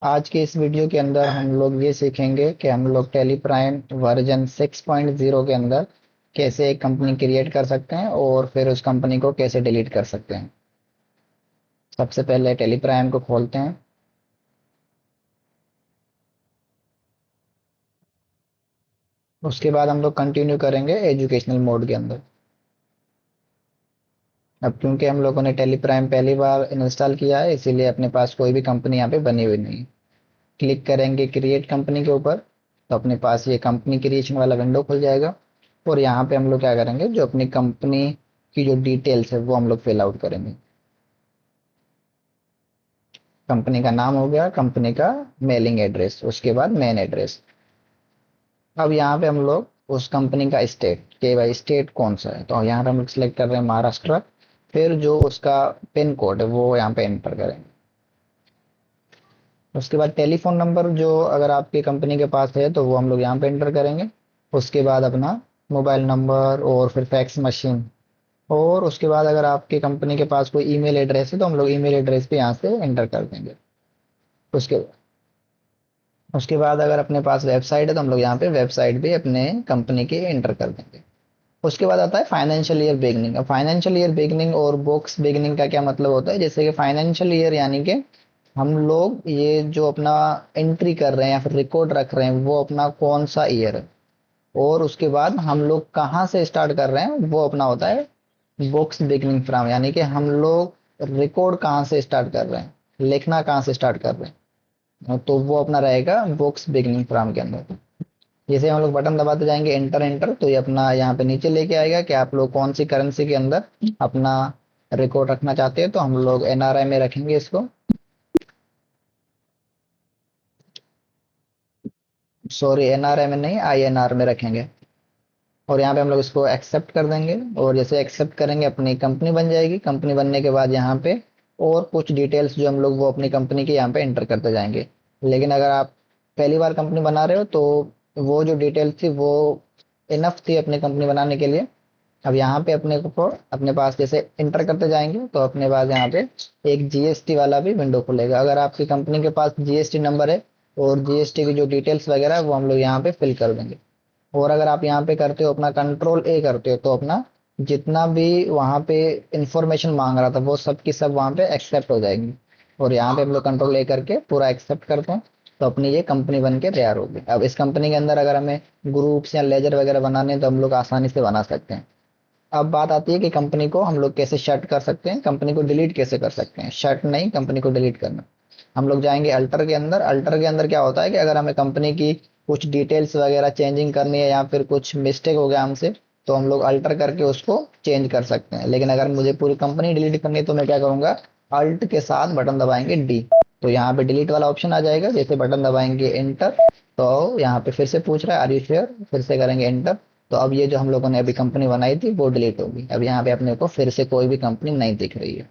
आज के इस वीडियो के अंदर हम लोग ये सीखेंगे कि हम लोग टेली प्राइम वर्जन 6.0 के अंदर कैसे एक कंपनी क्रिएट कर सकते हैं और फिर उस कंपनी को कैसे डिलीट कर सकते हैं। सबसे पहले टेली प्राइम को खोलते हैं। उसके बाद हम लोग कंटिन्यू करेंगे एजुकेशनल मोड के अंदर। अब क्योंकि हम लोगों ने टेली प्राइम पहली बार इंस्टॉल किया है, इसीलिए अपने पास कोई भी कंपनी यहाँ पे बनी हुई नहीं है। क्लिक करेंगे क्रिएट कंपनी के ऊपर, तो अपने पास ये कंपनी क्रिएशन वाला विंडो खुल जाएगा। और यहाँ पे हम लोग क्या करेंगे, जो अपनी कंपनी की जो डिटेल्स है वो हम लोग फिल आउट करेंगे। कंपनी का नाम हो गया, कंपनी का मेलिंग एड्रेस, उसके बाद मेन एड्रेस। अब यहाँ पे हम लोग उस कंपनी का स्टेट, के भाई स्टेट कौन सा है, तो यहाँ पे हम लोग सिलेक्ट कर रहे हैं महाराष्ट्र। फिर जो उसका पिन कोड है वो यहाँ पे एंटर करेंगे। उसके बाद टेलीफोन नंबर जो अगर आपकी कंपनी के पास है तो वो हम लोग यहाँ पे एंटर करेंगे। उसके बाद अपना मोबाइल नंबर और फिर फैक्स मशीन। और उसके बाद अगर आपकी कंपनी के पास कोई ईमेल एड्रेस है तो हम लोग ईमेल एड्रेस भी यहाँ से एंटर कर देंगे। उसके उसके बाद अगर अपने पास वेबसाइट है तो हम लोग यहाँ पे वेबसाइट भी अपने कंपनी की एंटर कर देंगे। उसके बाद आता है फाइनेंशियल ईयर बिगनिंग। अब फाइनेंशियल ईयर बिगनिंग और बुक्स बिगनिंग का क्या मतलब होता है, जैसे कि फाइनेंशियल ईयर यानी कि हम लोग ये जो अपना एंट्री कर रहे हैं या फिर रिकॉर्ड रख रहे हैं वो अपना कौन सा ईयर है। और उसके बाद हम लोग कहाँ से स्टार्ट कर रहे हैं वो अपना होता है बुक्स बिगनिंग फ्रॉम, यानी कि हम लोग रिकॉर्ड कहाँ से स्टार्ट कर रहे हैं, लिखना कहाँ से स्टार्ट कर रहे हैं, तो वो अपना रहेगा बुक्स बिगनिंग फ्रॉम के अंदर। जैसे हम लोग बटन दबाते जाएंगे एंटर एंटर, तो ये अपना यहाँ पे नीचे लेके आएगा कि आप लोग कौन सी करेंसी के अंदर अपना रिकॉर्ड रखना चाहते हैं। तो हम लोग एनआरआई में रखेंगे इसको, सॉरी एनआरआई में नहीं आईएनआर में रखेंगे। और यहाँ पे हम लोग इसको एक्सेप्ट कर देंगे। और जैसे एक्सेप्ट करेंगे अपनी कंपनी बन जाएगी। कंपनी बनने के बाद यहाँ पे और कुछ डिटेल्स जो हम लोग वो अपनी कंपनी की यहाँ पे एंटर करते जाएंगे। लेकिन अगर आप पहली बार कंपनी बना रहे हो तो वो जो डिटेल्स थी वो इनफ थी अपनी कंपनी बनाने के लिए। अब यहाँ पे अपने को अपने पास जैसे इंटर करते जाएंगे तो अपने पास यहाँ पे एक जीएसटी वाला भी विंडो खुलेगा। अगर आपकी कंपनी के पास जीएसटी नंबर है और जीएसटी की जो डिटेल्स वगैरह है वो हम लोग यहाँ पे फिल कर देंगे। और अगर आप यहाँ पे करते हो अपना कंट्रोल ए करते हो तो अपना जितना भी वहाँ पे इंफॉर्मेशन मांग रहा था वो सब की सब वहाँ पे एक्सेप्ट हो जाएंगी। और यहाँ पे हम लोग कंट्रोल ए करके पूरा एक्सेप्ट करते हैं तो अपनी ये कंपनी बन के तैयार होगी। अब इस कंपनी के अंदर अगर हमें ग्रुप्स या लेजर वगैरह बनाने हैं तो हम लोग आसानी से बना सकते हैं। अब बात आती है कि कंपनी को हम लोग कैसे शट कर सकते हैं, कंपनी को डिलीट कैसे कर सकते हैं। शट नहीं, कंपनी को डिलीट करना। हम लोग जाएंगे अल्टर के अंदर। अल्टर के अंदर क्या होता है कि अगर हमें कंपनी की कुछ डिटेल्स वगैरह चेंजिंग करनी है या फिर कुछ मिस्टेक हो गया हमसे तो हम लोग अल्टर करके उसको चेंज कर सकते हैं। लेकिन अगर मुझे पूरी कंपनी डिलीट करनी है तो मैं क्या करूंगा, अल्ट के साथ बटन दबाएंगे डी, तो यहाँ पे डिलीट वाला ऑप्शन आ जाएगा। जैसे बटन दबाएंगे एंटर तो यहाँ पे फिर से पूछ रहा है आर यू श्योर, फिर से करेंगे एंटर। तो अब ये जो हम लोगों ने अभी कंपनी बनाई थी वो डिलीट होगी। अब यहाँ पे अपने को फिर से कोई भी कंपनी नहीं दिख रही है।